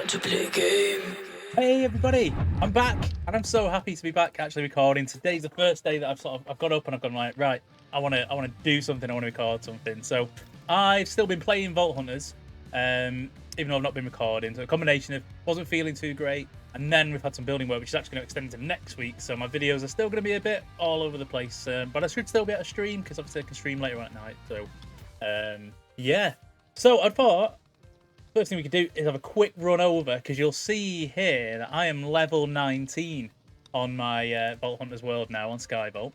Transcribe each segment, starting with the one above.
Want to play a game? Hey everybody, I'm back, and I'm so happy to be back actually recording. Today's the first day that I've got up and I've gone like, right, I wanna do something, I wanna record something. So I've still been playing Vault Hunters, even though I've not been recording. So a combination of wasn't feeling too great, and then we've had some building work, which is actually going to extend into next week. So my videos are still going to be a bit all over the place, but I should still be able to stream because obviously I can stream later on at night. So yeah. So I thought first thing we could do is have a quick run over, because you'll see here that I am level 19 on my Vault Hunters world now on Skyvault,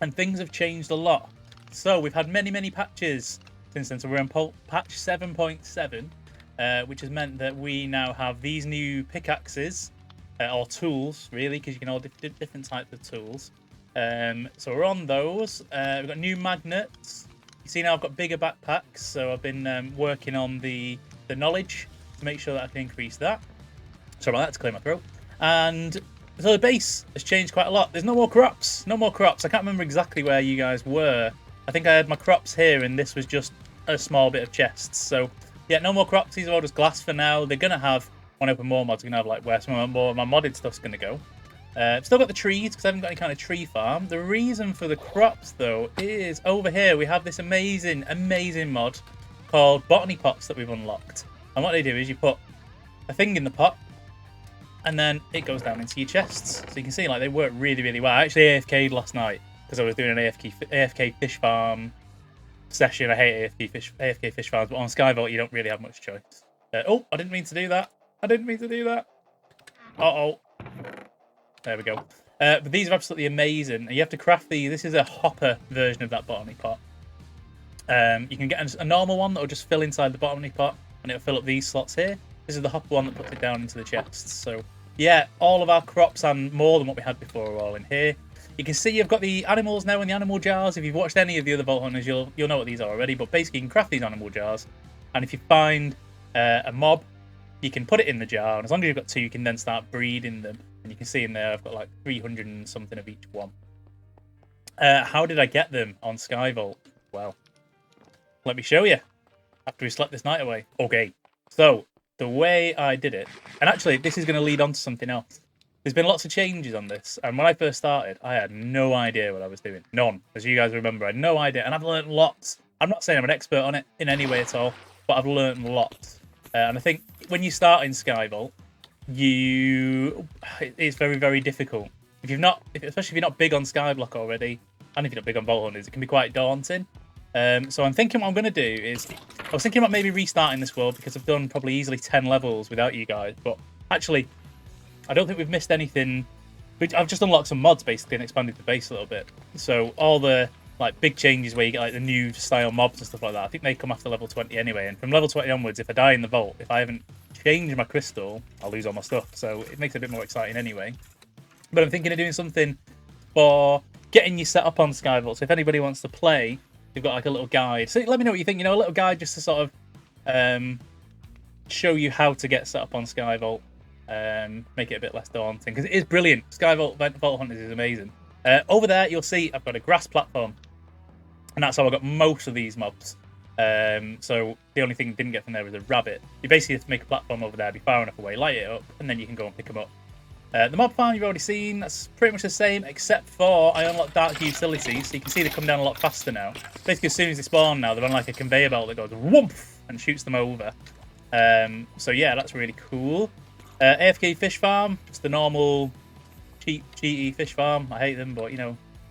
and things have changed a lot. So we've had many patches since then. So we're on patch 7.7, which has meant that we now have these new pickaxes, or tools really, because you can all different types of tools. So we're on those. We've got new magnets. You see now I've got bigger backpacks, so I've been working on the knowledge to make sure that I can increase that. Sorry about that, to clear my throat. And so the base has changed quite a lot. There's no more crops. No more crops. I can't remember exactly where you guys were. I think I had my crops here, and this was just a small bit of chests. So yeah, no more crops. These are all just glass for now. They're gonna have, when I open more mods, I'm gonna have like where some more of my modded stuff's gonna go. Still got the trees because I haven't got any kind of tree farm. The reason for the crops though is over here we have this amazing mod called botany pots that we've unlocked. And what they do is you put a thing in the pot, and then it goes down into your chests. So you can see like they work really well. I actually AFK'd last night because I was doing an AFK fish farm session. I hate AFK fish farms, but on Skyvault you don't really have much choice. Oh, I didn't mean to do that. Uh-oh. There we go. But these are absolutely amazing. And you have to craft these. This is a hopper version of that botany pot. You can get a normal one that will just fill inside the botany pot, and it'll fill up these slots here. This is the hopper one that puts it down into the chests. So yeah, all of our crops and more than what we had before are all in here. You can see you've got the animals now in the animal jars. If you've watched any of the other Vault Hunters, you'll know what these are already. But basically, you can craft these animal jars, and if you find a mob, you can put it in the jar, and as long as you've got two, you can then start breeding them. And you can see in there, I've got like 300 and something of each one. How did I get them on Skyvault? Well, let me show you after we slept this night away. Okay, so the way I did it, and actually this is going to lead on to something else. There's been lots of changes on this, and when I first started, I had no idea what I was doing. None. As you guys remember, I had no idea, and I've learned lots. I'm not saying I'm an expert on it in any way at all, but I've learned lots. And I think when you start in Skyvault, it's very difficult. Especially if you're not big on Skyblock already, and if you're not big on Vault Hunters, it can be quite daunting. So I'm thinking what I'm going to do is, I was thinking about maybe restarting this world because I've done probably easily 10 levels without you guys, but actually, I don't think we've missed anything. I've just unlocked some mods basically and expanded the base a little bit. So all the like big changes where you get like the new style mobs and stuff like that, I think they come after level 20 anyway. And from level 20 onwards, if I die in the vault, if I haven't changed my crystal, I'll lose all my stuff. So it makes it a bit more exciting anyway. But I'm thinking of doing something for getting you set up on Skyvault. So if anybody wants to play, you've got like a little guide. So let me know what you think. A little guide just to sort of show you how to get set up on Skyvault. Make it a bit less daunting, because it is brilliant. Skyvault Vault Hunters is amazing. Over there, you'll see I've got a grass platform, and that's how I got most of these mobs. So the only thing I didn't get from there was a rabbit. You basically have to make a platform over there, be far enough away, light it up, and then you can go and pick them up. The mob farm you've already seen, that's pretty much the same, except for I unlocked dark utilities, so you can see they come down a lot faster now. Basically, as soon as they spawn now, they're on like a conveyor belt that goes whoomph and shoots them over. So yeah, that's really cool. AFK fish farm, just the normal cheaty fish farm. I hate them, but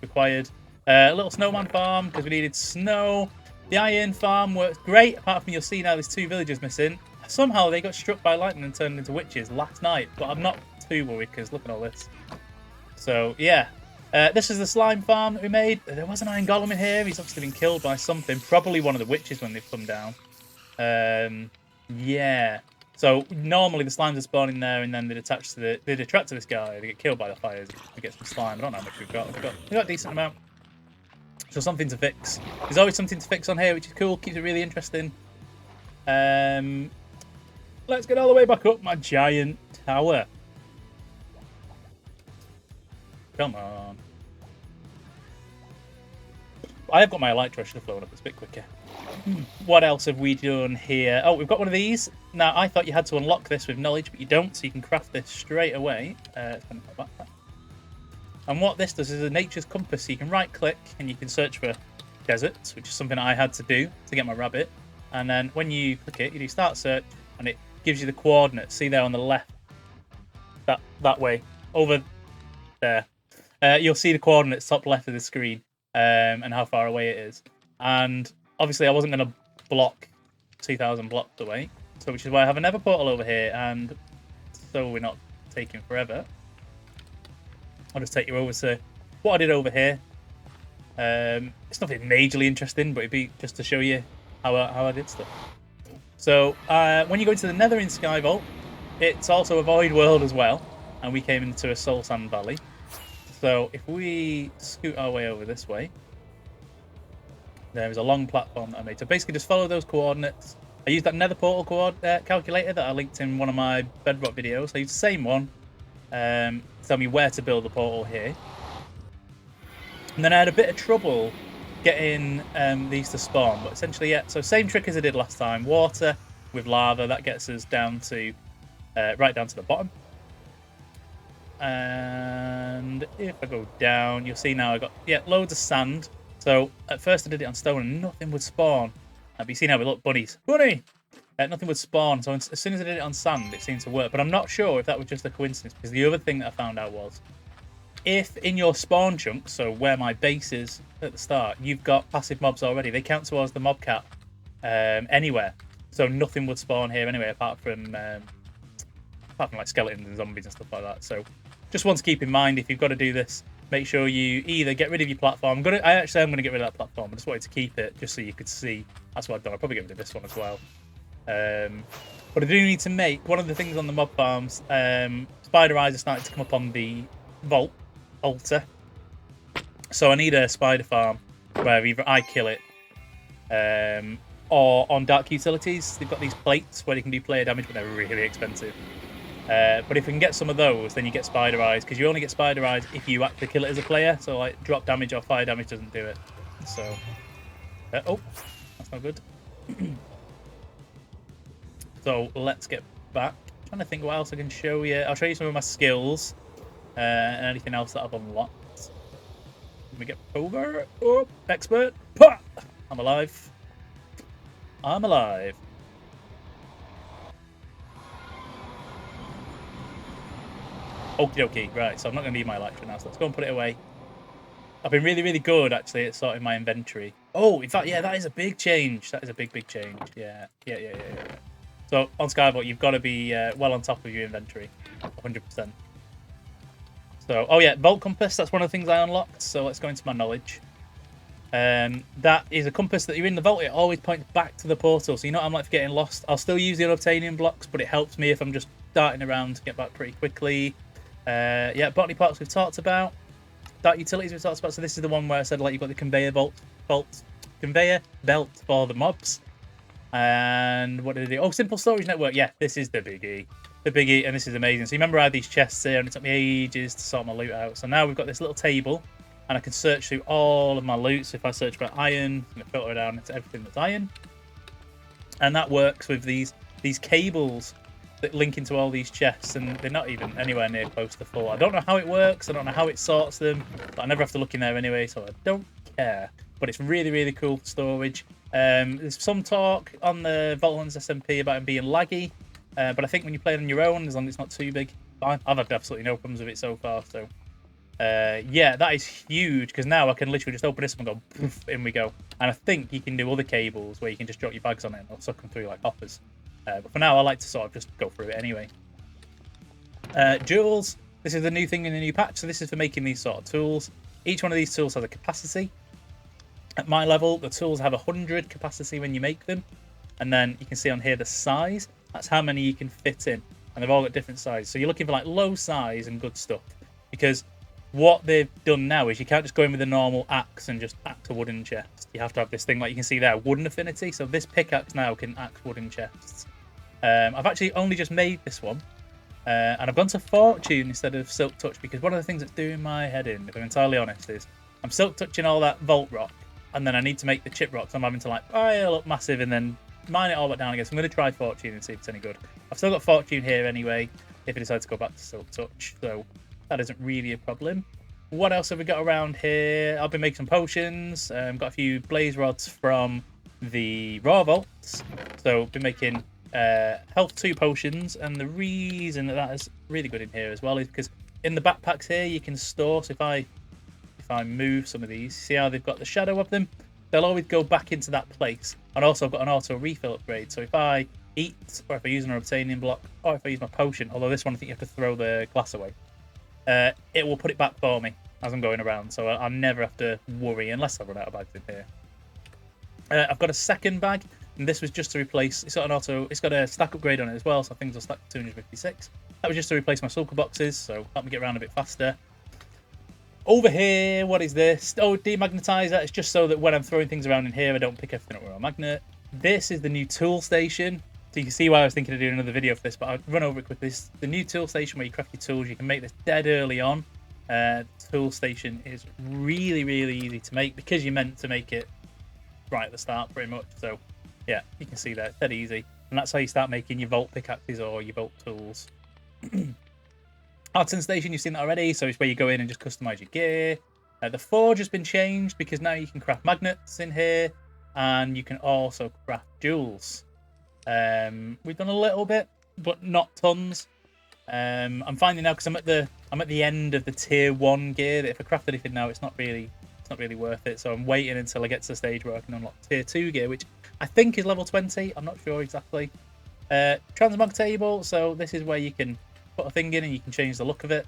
required. A little snowman farm because we needed snow. The iron farm works great, apart from you'll see now there's 2 villagers missing. Somehow they got struck by lightning and turned into witches last night, but I'm not too worried because look at all this. So yeah, this is the slime farm that we made. There was an iron golem in here. He's obviously been killed by something, probably one of the witches when they've come down. Yeah. So normally the slimes are spawning there, and then they'd attract to this guy. They get killed by the fires. We get some slime. I don't know how much we've got. We've got a decent amount. So something to fix. There's always something to fix on here, which is cool. Keeps it really interesting. Let's get all the way back up my giant tower. Come on. I have got my elytra. I should have flown up. It's a bit quicker. What else have we done here? Oh, we've got one of these Now, I thought you had to unlock this with knowledge, but you don't, so you can craft this straight away. And what this does is a nature's compass, so you can right-click and you can search for deserts, which is something I had to do to get my rabbit. And then when you click it, you do start search, and it gives you the coordinates. See there on the left, that way, over there. You'll see the coordinates top left of the screen, and how far away it is. And obviously, I wasn't going to block 2,000 blocks away, so which is why I have a nether portal over here, and so we're not taking forever. I'll just take you over to what I did over here. It's nothing majorly interesting, but it'd be just to show you how I did stuff. So when you go into the Nether in Sky Vault, it's also a void world as well, and we came into a soul sand valley. So if we scoot our way over this way, there is a long platform that I made. So basically just follow those coordinates. I used that nether portal calculator that I linked in one of my bedrock videos. I used the same one to tell me where to build the portal here. And then I had a bit of trouble getting these to spawn. But essentially, yeah, so same trick as I did last time. Water with lava, that gets us down to right down to the bottom. And if I go down, you'll see now I got, yeah, loads of sand. So at first I did it on stone and nothing would spawn. But you see now we look, bunnies. Bunny! Nothing would spawn. So as soon as I did it on sand, it seemed to work. But I'm not sure if that was just a coincidence, because the other thing that I found out was, if in your spawn chunk, so where my base is at the start, you've got passive mobs already, they count towards the mob cap anywhere. So nothing would spawn here anyway, apart from like skeletons and zombies and stuff like that. So just one to keep in mind, if you've got to do this, make sure you either get rid of your platform. I actually am going to get rid of that platform. I just wanted to keep it just so you could see. That's what I've done. I'll probably get rid of this one as well. But I do need to make one of the things on the mob farms. Spider eyes are starting to come up on the vault altar. So I need a spider farm where either I kill it or on dark utilities. They've got these plates where you can do player damage, but they're really expensive. But if we can get some of those, then you get spider eyes, because you only get spider eyes if you actually kill it as a player. So like drop damage or fire damage doesn't do it. So oh, that's not good. So let's get back. I'm trying to think what else I can show you. I'll show you some of my skills and anything else that I've unlocked. Let me get over. Oh, expert. Pah! I'm alive. I'm alive. Okie dokie. Right, so I'm not going to need my elytra now, so let's go and put it away. I've been really, really good, actually, at sorting my inventory. Oh, in fact, yeah, that is a big change. That is a big, big change. Yeah. So, on Sky Vault, you've got to be well on top of your inventory. 100%. So, oh yeah, Vault Compass, that's one of the things I unlocked. So, let's go into my knowledge. That is a compass that you're in the vault. It always points back to the portal. So, you know what I'm like for getting lost? I'll still use the unobtainium blocks, but it helps me if I'm just darting around to get back pretty quickly. Yeah, botany parts we've talked about. Dark utilities we've talked about. So this is the one where I said like you've got the conveyor belt for the mobs. And what did I do? Oh, simple storage network. Yeah, this is the biggie. The biggie, and this is amazing. So you remember I had these chests here, and it took me ages to sort my loot out. So now we've got this little table, and I can search through all of my loot. So if I search for iron, I'm gonna filter it down into everything that's iron. And that works with these cables that link into all these chests, and they're not even anywhere near close to full. I don't know how it works, I don't know how it sorts them, but I never have to look in there anyway, so I don't care. But it's really, really cool storage. There's some talk on the Vaultlands SMP about it being laggy, but I think when you play it on your own, as long as it's not too big, fine. I've had absolutely no problems with it so far, so yeah, that is huge, because now I can literally just open this up and go, poof, in we go. And I think you can do other cables where you can just drop your bags on it and it'll suck them through like hoppers. But for now, I like to sort of just go through it anyway. Jewels. This is the new thing in the new patch. So this is for making these sort of tools. Each one of these tools has a capacity. At my level, the tools have 100 capacity when you make them. And then you can see on here the size. That's how many you can fit in. And they've all got different sizes. So you're looking for like low size and good stuff. Because what they've done now is you can't just go in with a normal axe and just axe a wooden chest. You have to have this thing like you can see there, wooden affinity. So this pickaxe now can axe wooden chests. I've actually only just made this one, and I've gone to Fortune instead of Silk Touch, because one of the things that's doing my head in, if I'm entirely honest, is I'm Silk Touching all that Vault Rock, and then I need to make the chip rocks. I'm having to like pile up massive and then mine it all back down again. So I'm going to try Fortune and see if it's any good. I've still got Fortune here anyway, if I decide to go back to Silk Touch. So that isn't really a problem. What else have we got around here? I've been making some potions. Got a few blaze rods from the raw vaults. So been making health 2 potions. And the reason that is really good in here as well is because in the backpacks here you can store. So if I move some of these, see how they've got the shadow of them? They'll always go back into that place. And also I've got an auto refill upgrade. So if I eat, or if I use an obtaining block, or if I use my potion, although this one I think you have to throw the glass away, it will put it back for me as I'm going around. So I'll never have to worry unless I run out of bags in here. I've got a second bag, and this was just to replace, it's got a stack upgrade on it as well, so things will stack to 256. That was just to replace my sulker boxes, so help me get around a bit faster. Over here, what is this? Oh, demagnetizer. It's just so that when I'm throwing things around in here, I don't pick everything up with a magnet. This is the new tool station. So you can see why I was thinking of doing another video for this, but I'll run over it quickly. This the new tool station where you craft your tools. You can make this dead early on. The tool station is really, really easy to make because you're meant to make it right at the start, pretty much. So yeah, you can see that. It's dead easy. And that's how you start making your vault pickaxes or your vault tools. Artisan station, you've seen that already, so it's where you go in and just customize your gear. The forge has been changed because now you can craft magnets in here, and you can also craft jewels. We've done a little bit, but not tons. I'm finding now, because I'm at the end of the tier 1 gear, that if I craft anything now, it's not really worth it. So I'm waiting until I get to the stage where I can unlock tier 2 gear, which I think is level 20. I'm not sure exactly. Transmog table. So this is where you can put a thing in and you can change the look of it.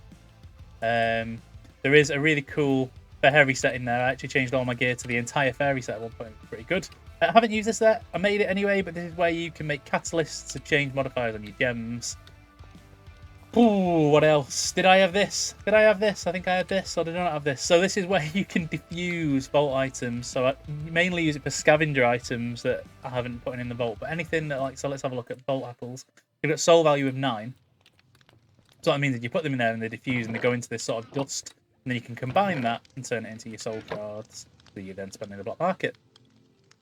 There is a really cool fairy set in there. I actually changed all my gear to the entire fairy set at one point. Pretty good. I haven't used this yet. I made it anyway, but this is where you can make catalysts to change modifiers on your gems. Ooh, what else? Did I have this? Did I have this? I think I had this, or did I not have this? So this is where you can diffuse vault items. So I mainly use it for scavenger items that I haven't put in the vault. But anything that, like, so let's have a look at vault apples. You've got soul value of 9. So that means that you put them in there and they diffuse and they go into this sort of dust. And then you can combine that and turn it into your soul shards that you then spend in the black market.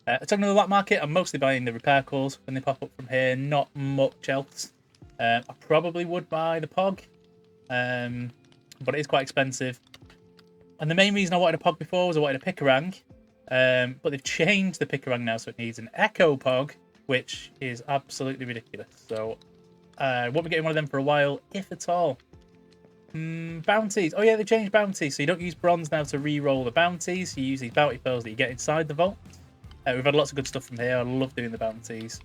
Talking of the black market, I'm mostly buying the repair cores when they pop up from here. Not much else. I probably would buy the POG, but it is quite expensive. And the main reason I wanted a POG before was I wanted a Picarang, but they've changed the Picarang now, so it needs an Echo POG, which is absolutely ridiculous. So I won't be getting one of them for a while, if at all. Bounties. Oh yeah, they changed bounties, so you don't use bronze now to re-roll the bounties. You use these bounty pearls that you get inside the vault. We've had lots of good stuff from here. I love doing the bounties.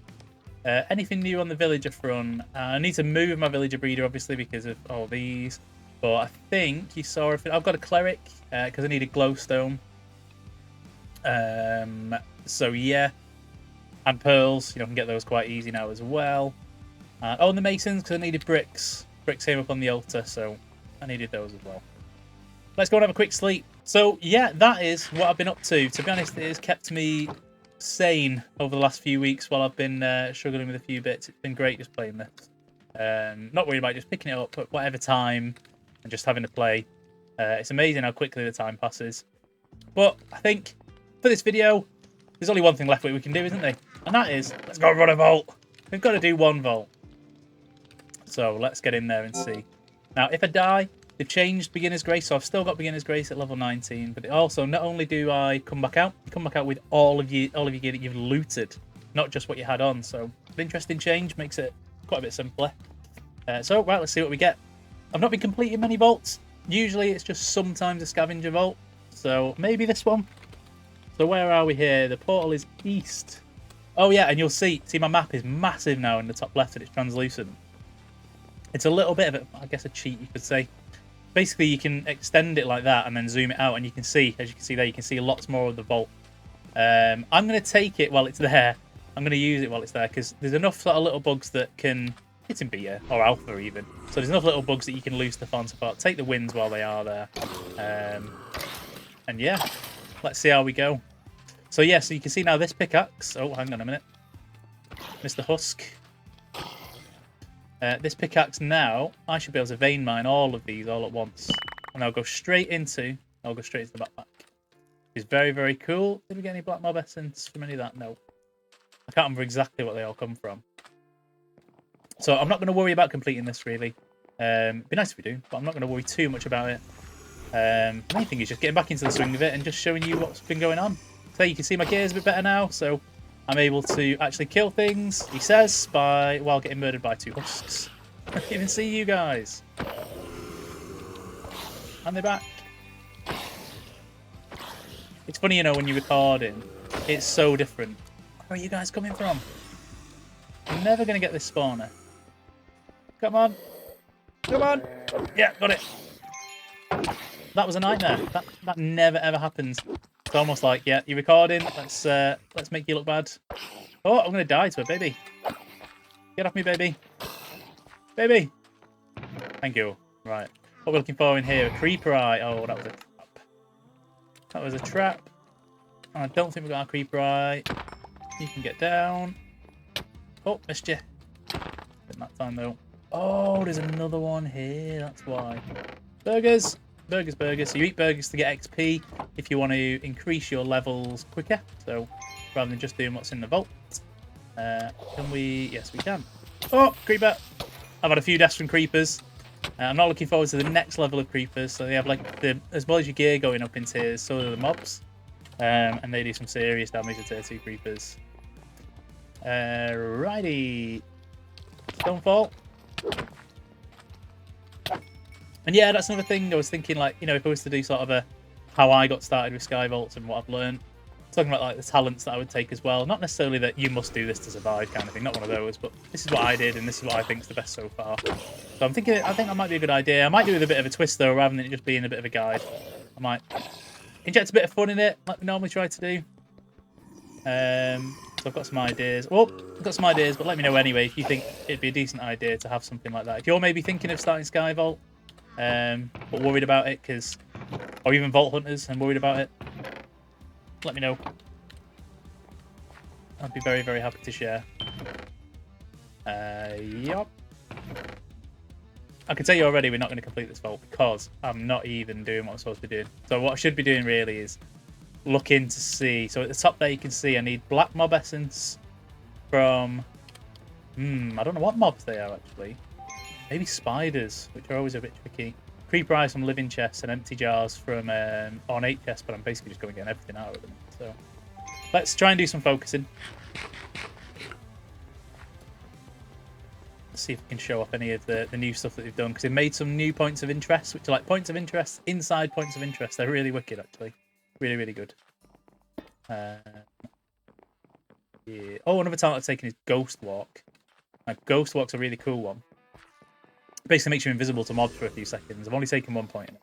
Anything new on the villager front? I need to move my villager breeder, obviously, because of all these. But I think you saw if I've got a cleric because I need a glowstone. So yeah, and pearls. You know, I can get those quite easy now as well. Oh, and the masons, because I needed bricks. Bricks came up on the altar, so I needed those as well. Let's go and have a quick sleep. So yeah, that is what I've been up to. To be honest, it has kept me sane over the last few weeks while I've been struggling with a few bits. It's been great just playing this. Not worried about just picking it up at whatever time and just having to play. It's amazing how quickly the time passes. But I think for this video, there's only one thing left we can do, isn't there? And that is, let's go run a vault. We've got to do one vault. So let's get in there and see. Now, if I die, they've changed Beginner's Grace, so I've still got Beginner's Grace at level 19. But also, not only do I come back out, you come back out with all of your gear that you've looted, not just what you had on. So, an interesting change, makes it quite a bit simpler. So, right, let's see what we get. I've not been completing many vaults. Usually, it's just sometimes a scavenger vault. So, maybe this one. So, where are we here? The portal is east. Oh, yeah, and you'll see my map is massive now in the top left, and it's translucent. It's a little bit of, I guess, a cheat, you could say. Basically, you can extend it like that and then zoom it out, and you can see, as you can see there, you can see lots more of the vault. I'm going to take it while it's there. I'm going to use it while it's there, because there's enough sort of little bugs that can... It's in beta, or alpha even. So there's enough little bugs that you can lose the font apart. Take the wins while they are there. And yeah, let's see how we go. So yeah, so you can see now this pickaxe... Oh, hang on a minute. Mr. Husk. This pickaxe now, I should be able to vein mine all of these all at once. And I'll go straight into the backpack. It's very, very cool. Did we get any black mob essence from any of that? No. I can't remember exactly what they all come from. So I'm not going to worry about completing this, really. It'd be nice if we do, but I'm not going to worry too much about it. The main thing is just getting back into the swing of it and just showing you what's been going on. So you can see my gear's a bit better now, so I'm able to actually kill things, he says, while getting murdered by 2 husks. I can't even see you guys. And they're back. It's funny, you know, when you're recording, it's so different. Where are you guys coming from? I'm never going to get this spawner. Come on. Come on. Yeah, got it. That was a nightmare. That never ever happens. It's almost like, yeah, you're recording. Let's make you look bad. Oh, I'm going to die to a baby. Get off me, baby. Baby. Thank you. Right. What we're looking for in here? A creeper eye. Oh, that was a trap. That was a trap. I don't think we've got a creeper eye. You can get down. Oh, missed you. Didn't that time, though. Oh, there's another one here. That's why. Burgers. Burgers, burgers. So you eat burgers to get XP if you want to increase your levels quicker. So rather than just doing what's in the vault. Can we? Yes, we can. Oh, creeper. I've had a few deaths from creepers. I'm not looking forward to the next level of creepers. So they have like as well as your gear going up in tiers, so are the mobs. And they do some serious damage to tier 2 creepers. Righty. Stonefall. And yeah, that's another thing I was thinking, like, you know, if I was to do sort of how I got started with Sky Vaults and what I've learned, talking about like the talents that I would take as well. Not necessarily that you must do this to survive kind of thing, not one of those, but this is what I did and this is what I think is the best so far. So I'm thinking, I think that might be a good idea. I might do it with a bit of a twist though, rather than it just being a bit of a guide. I might inject a bit of fun in it, like we normally try to do. So I've got some ideas. Well, I've got some ideas, but let me know anyway if you think it'd be a decent idea to have something like that. If you're maybe thinking of starting Sky Vault, but worried about it, or even Vault Hunters and worried about it, let me know. I'd be very, very happy to share. Yup. I can tell you already we're not going to complete this vault because I'm not even doing what I'm supposed to be doing. So what I should be doing really is looking to see. So at the top there you can see I need black mob essence from... I don't know what mobs they are actually. Maybe spiders, which are always a bit tricky. Creeper eyes from living chests and empty jars from ornate chests, but I'm basically just going to get everything out of them. So let's try and do some focusing. Let's see if we can show off any of the new stuff that they've done, because they've made some new points of interest, which are like points of interest inside points of interest. They're really wicked, actually. Really, really good. Yeah. Oh, another talent I've taken is Ghost Walk. Now, Ghost Walk's a really cool one. Basically makes you invisible to mobs for a few seconds. I've only taken 1 point in it.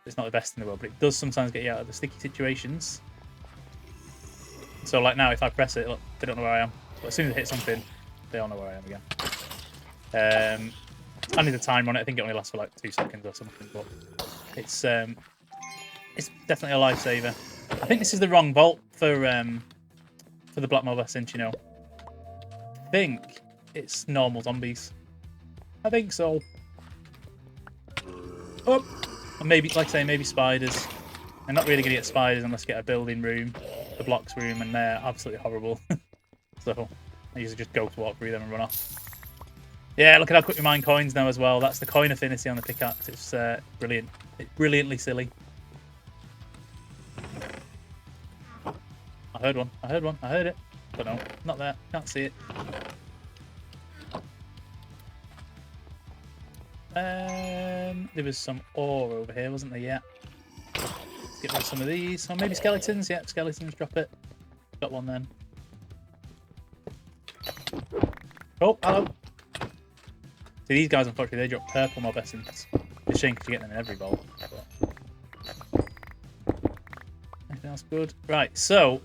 It's not the best in the world, but it does sometimes get you out of the sticky situations. So like now, if I press it, look, they don't know where I am. But as soon as I hit something, they all know where I am again. I need a timer on it. I think it only lasts for like 2 seconds or something, but it's definitely a lifesaver. I think this is the wrong vault for the Black Mob Essence, you know. I think it's normal zombies. I think so. Oh, and maybe, like I say, maybe spiders. I'm not really going to get spiders unless I get a building room, the blocks room, and they're absolutely horrible. So I usually just go to walk through them and run off. Yeah, look at how quick we mine coins now as well. That's the coin affinity on the pickaxe. It's brilliant. It's brilliantly silly. I heard one. I heard one. I heard it. Don't know. Not there. Can't see it. There was some ore over here, wasn't there yet? Let's get rid of some of these. Oh, maybe skeletons. Yeah, skeletons. Drop it. Got one then. Oh, hello. See, these guys, unfortunately, they drop purple mob essence. It's a shame because you get them in every vault. But... anything else good? Right, so...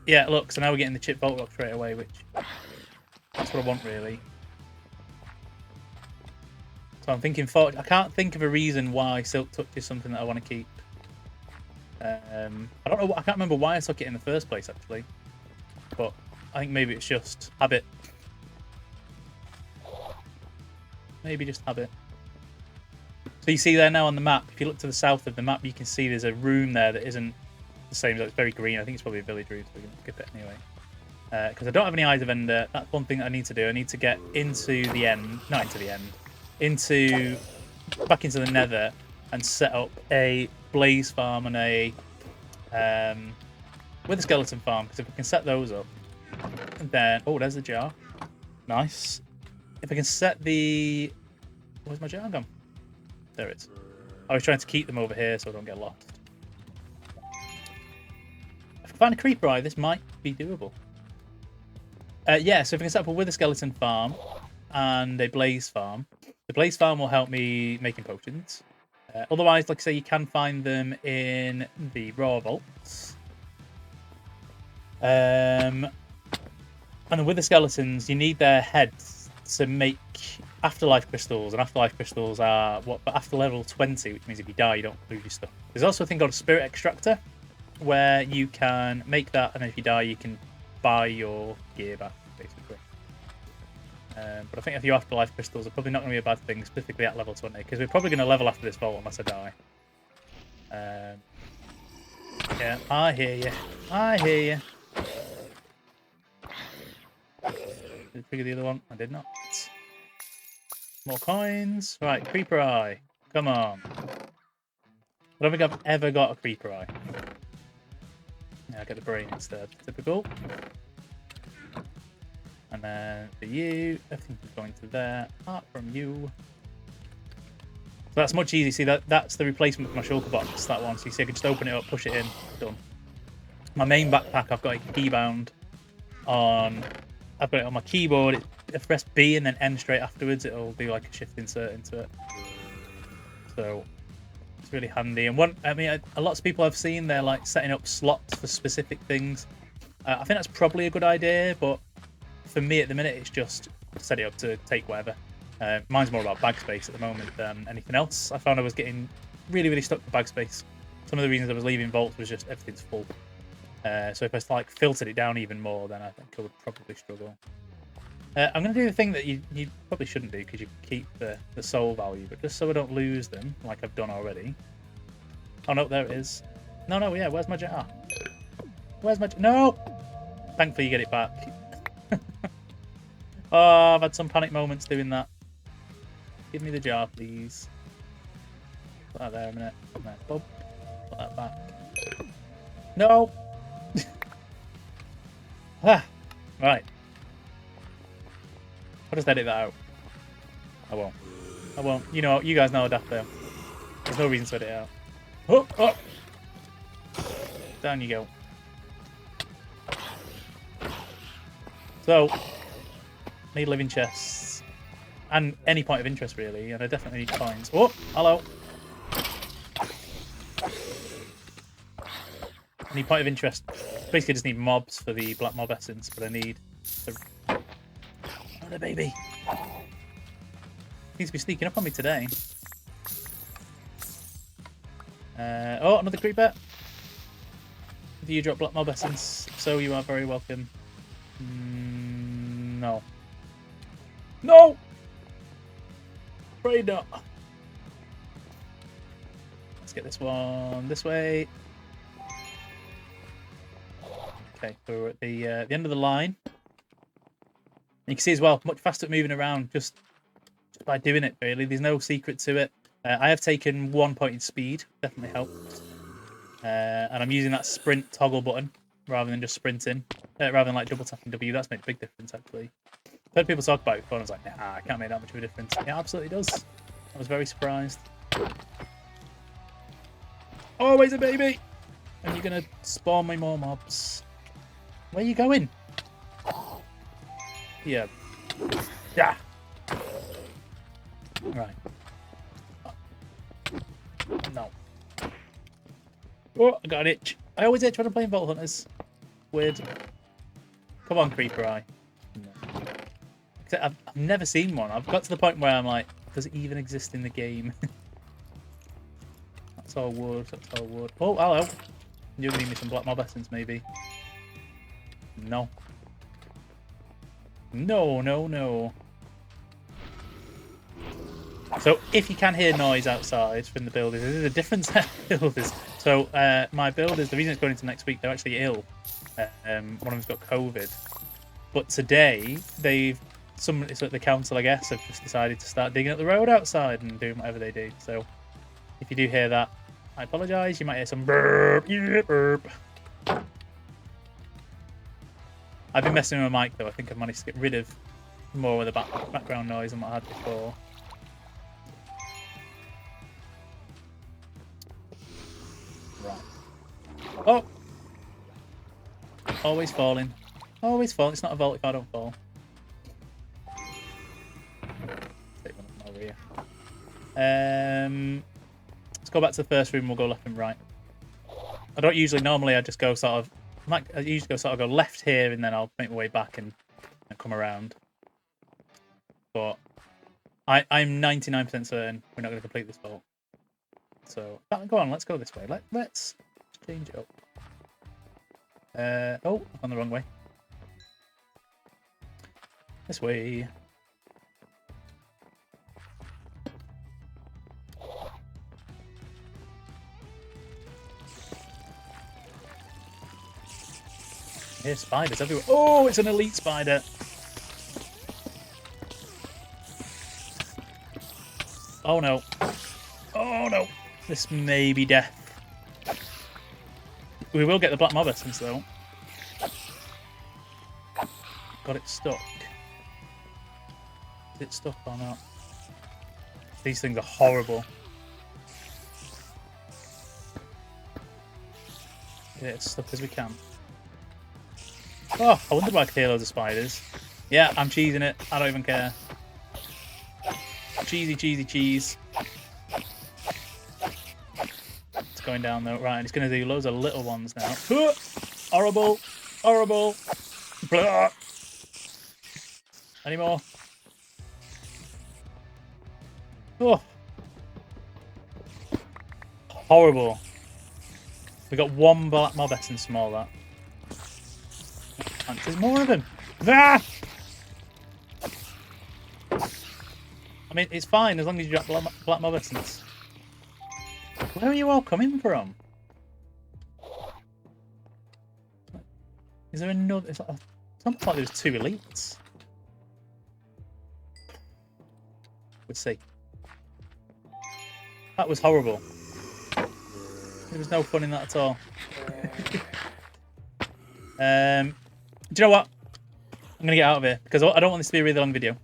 yeah, look, so now we're getting the chip vault rock straight away, which... that's what I want, really. So I'm thinking... I can't think of a reason why Silk Touch is something that I want to keep. I don't know... I can't remember why I took it in the first place, actually. But I think maybe it's just habit. Maybe just habit. So you see there now on the map, if you look to the south of the map, you can see there's a room there that isn't the same. It's very green. I think it's probably a village room, so we're going to skip it anyway. because I don't have any Eyes of Ender. That's one thing that I need to do. I need to get into the end, not into the end, back into the Nether and set up a blaze farm and a with a skeleton farm. Because if we can set those up, then there's the jar. Nice. If I can set the where's my jar gone? There it is. I was trying to keep them over here so I don't get lost. If I find a creeper eye, this might be doable. Yeah, so if I can set up a wither skeleton farm and a blaze farm, the blaze farm will help me making potions. Otherwise, like I say, you can find them in the raw vaults. And the wither skeletons, you need their heads to make afterlife crystals, and afterlife crystals are after level 20, which means if you die, you don't lose your stuff. There's also a thing called a spirit extractor, where you can make that, and if you die, you can buy your gear back, basically. But I think if you afterlife crystals are probably not going to be a bad thing, specifically at level 20, because we're probably going to level after this vault unless I die. Yeah, I hear you. I hear you. Did I trigger the other one? I did not. More coins. Right, creeper eye. Come on. I don't think I've ever got a creeper eye. Yeah, I get the brain instead. Typical. And then for you, everything's going to there. Apart from you. So that's much easier. See, that's the replacement for my shulker box, that one. So you see, I can just open it up, push it in, done. My main backpack, I've got it keybound on. I've got it on my keyboard. If I press B and then N straight afterwards, it'll do like a shift insert into it. So it's really handy. And a lot of people I've seen, they're like setting up slots for specific things. I think that's probably a good idea, but for me at the minute, it's just set it up to take whatever. Mine's more about bag space at the moment than anything else. I found I was getting really, really stuck for bag space. Some of the reasons I was leaving vaults was just everything's full. So if I filtered it down even more, then I think I would probably struggle. I'm going to do the thing that you probably shouldn't do, because you keep the soul value, but just so I don't lose them, like I've done already. Oh no, there it is. No, yeah, where's my jar? Where's my no? Thankfully you get it back. Oh, I've had some panic moments doing that. Give me the jar, please. Put that there a minute. There, Bob. Put that back. No! Right. I'll just edit that out. I won't. You know, you guys know how daft I am. There's no reason to edit it out. Oh! Down you go. So, need living chests. And any point of interest, really. And I definitely need coins. Oh, hello. Any point of interest. Basically just need mobs for the black mob essence, but I need the... Oh, the baby. Needs to be sneaking up on me today. Another creeper. Do you drop black mob essence? If so, you are very welcome. No. No! Afraid not. Let's get this one this way. Okay, so we're at the end of the line. And you can see as well, much faster at moving around just by doing it, really. There's no secret to it. I have taken 1 point in speed, definitely helped. And I'm using that sprint toggle button rather than just sprinting. Rather than like double tapping W, that's made a big difference, actually. I've heard people talk about it before, and I was like, nah, I can't make that much of a difference. It absolutely does. I was very surprised. Always a baby! And you're going to spawn me more mobs. Where are you going? Yeah. Yeah. Right. No. Oh, I got an itch. I always itch when I'm playing Vault Hunters. Weird. Come on, Creeper Eye. No. I've never seen one. I've got to the point where I'm like, does it even exist in the game? That's all wood. That's all wood. Oh, hello. You're gonna need me some black mob essence, maybe. No. No. So, if you can hear noise outside from the builders, there's a different set of builders. So, my builders, the reason it's going into next week, they're actually ill. One of them's got COVID. But today, it's like the council, I guess, have just decided to start digging up the road outside and doing whatever they do. So if you do hear that, I apologise. You might hear some burp. Yeah, burp. I've been messing with my mic, though. I think I've managed to get rid of more of the background noise than what I had before. Right. Oh! Always falling. Always falling. It's not a vault if I don't fall. Take one over here. Let's go back to the first room. We'll go left and right. I don't usually. Normally, I just go sort of. I usually go left here, and then I'll make my way back and come around. But I'm 99% certain we're not going to complete this vault. So go on. Let's go this way. Let's change it up. Oh, on the wrong way. This way. Here's spiders everywhere. Oh, it's an elite spider. Oh no. Oh no. This may be death. We will get the black mob essence though. Got it stuck. Is it stuck or not? These things are horrible. Get it as stuck as we can. Oh, I wonder if I could hear loads of spiders. Yeah, I'm cheesing it. I don't even care. Cheesy, cheesy, cheese. It's going down though. Right, and it's going to do loads of little ones now. Horrible. Horrible. Blah. Any more? Oh. Horrible. We got one black mob essence from all that. And there's more of them. Ah! I mean, it's fine as long as you drop black mob essence. Where are you all coming from? Is there another? It's almost like there's two elites. Let's see. That was horrible. There was no fun in that at all. Do you know what? I'm going to get out of here because I don't want this to be a really long video.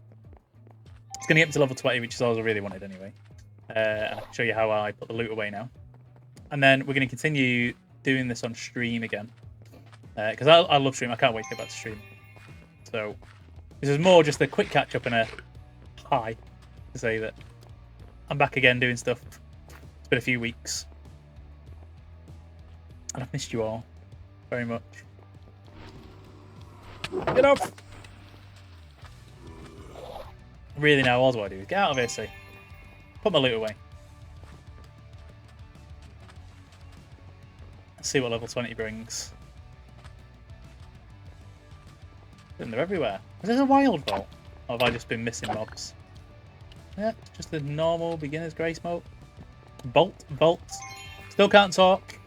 It's going to get me to level 20, which is all I really wanted anyway. And I can show you how I put the loot away now. And then we're going to continue doing this on stream again. Because I love stream. I can't wait to get back to stream. So this is more just a quick catch up and a hi to say that I'm back again doing stuff. It's been a few weeks. And I've missed you all very much. Get up! Really now, all I do is get out of here, see. Put my loot away. Let's see what level 20 brings. And they're everywhere. Is this a wild vault? Or have I just been missing mobs? Yeah, just a normal beginner's grace mode. Vault. Still can't talk.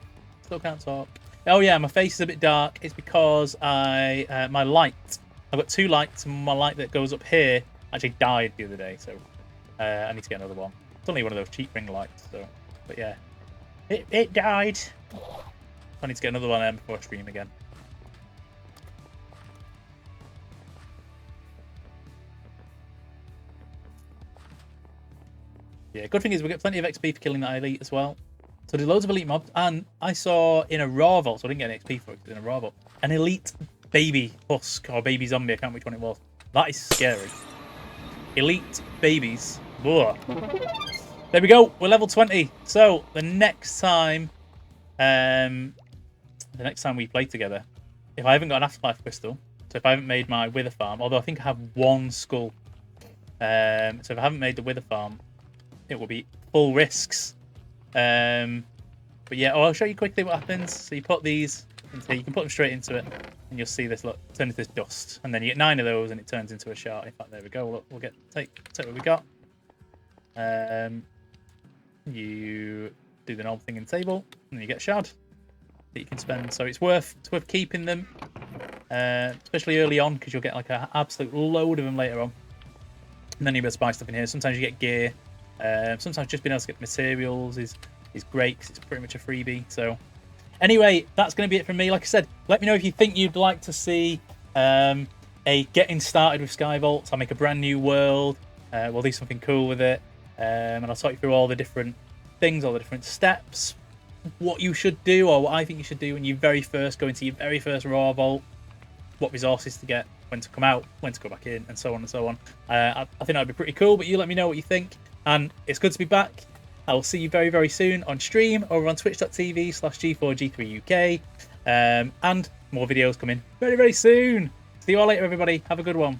Still can't talk. Oh yeah, my face is a bit dark. It's because my light. I've got two lights, and my light that goes up here actually died the other day, so I need to get another one. It's only one of those cheap ring lights, so. But yeah, it died. I need to get another one before I stream again. Yeah, good thing is we get plenty of XP for killing that elite as well. So there's loads of elite mobs, and I saw in a raw vault, so I didn't get an XP for it in a raw vault, an elite baby husk or baby zombie. I can't remember which one it was. That is scary. Elite babies. Ugh. There we go. We're level 20. So the next time we play together, if I haven't got an afterlife crystal, so if I haven't made my wither farm, although I think I have one skull, so if I haven't made the wither farm, it will be full risks. But yeah, I'll show you quickly what happens. So you put these into here, you can put them straight into it, and you'll see this, look, turn into this dust, and then you get 9 of those, and it turns into a shard. In fact, there we go. Look, we'll take what we got. You do the normal thing in the table, and then you get a shard that you can spend. So it's worth keeping them. especially early on, because you'll get like an absolute load of them later on. And then you'll be able to buy stuff in here. Sometimes you get gear. Sometimes just being able to get materials is great, because it's pretty much a freebie. So anyway, that's going to be it from me. Like I said, let me know if you think you'd like to see a getting started with Skyvaults. I'll make a brand new world. We'll do something cool with it. And I'll talk you through all the different things, all the different steps, what you should do, or what I think you should do when you very first go into your very first raw vault, what resources to get, when to come out, when to go back in, and so on and so on. I think that'd be pretty cool, but you let me know what you think. And it's good to be back. I will see you very, very soon on stream over on twitch.tv/G4G3UK. And more videos coming very, very soon. See you all later, everybody. Have a good one.